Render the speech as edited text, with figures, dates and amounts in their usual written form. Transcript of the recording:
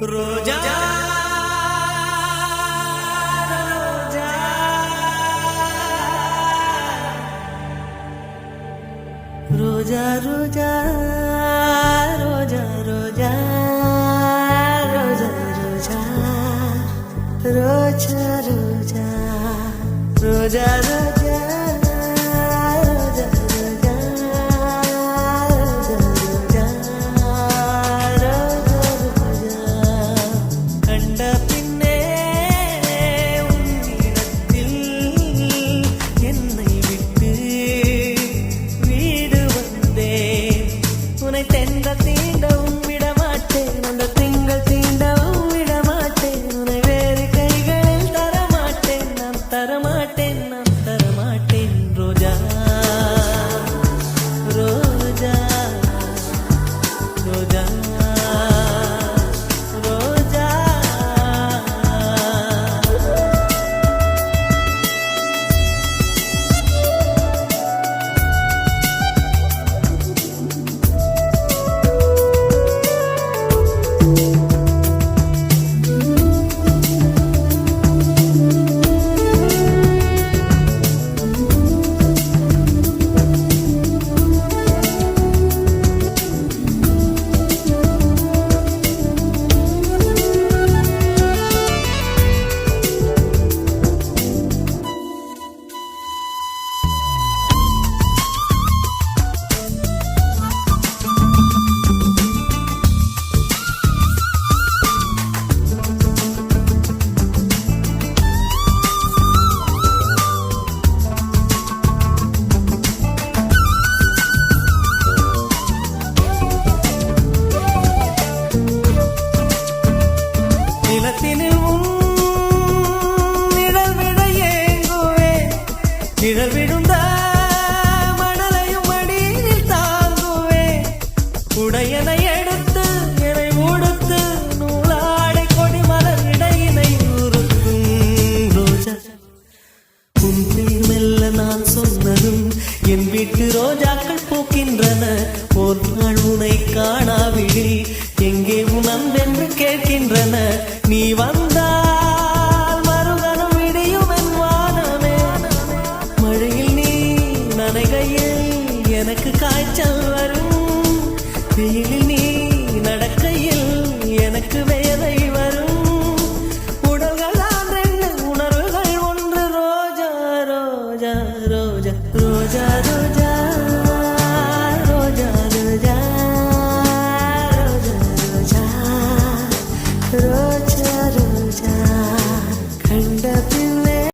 ரோஜா ரோஜா ரோஜா ரோஜா ரோஜா ரோஜா ரோஜா ரோஜா ரோஜா ரோஜா ரோஜா நிழல் விழுந்த மணலையும் மடியில் தாங்குவே உடையனை எடுத்து என்னை உடுத்து நூலாடை கொடி மலர் இடையினை உறுத்தும் ரோஜா உன் பேர் மெல்ல நான் சொன்னதும் என் வீட்டு ரோஜாக்கள் பூக்கின்றன ஒரு நாள் உனை காணாவிடில் எங்கே உன் அன்பென்று கேட்கின்றன நீ வந்தால் மறுகணம் விடியும் என் வானமே மழையில் நீ நனைகையில் எனக்கு காய்ச்சல் வரும் வெயிலில் நீ நடக்கையில் எனக்கு வேலை வரும் உடல்கள் தான் ரெண்டு உணர்வுகள் ஒன்று ரோஜா ரோஜா ரோஜா ரோஜா ரோஜா ரோஜா ரோஜா ரோஜா ரோஜா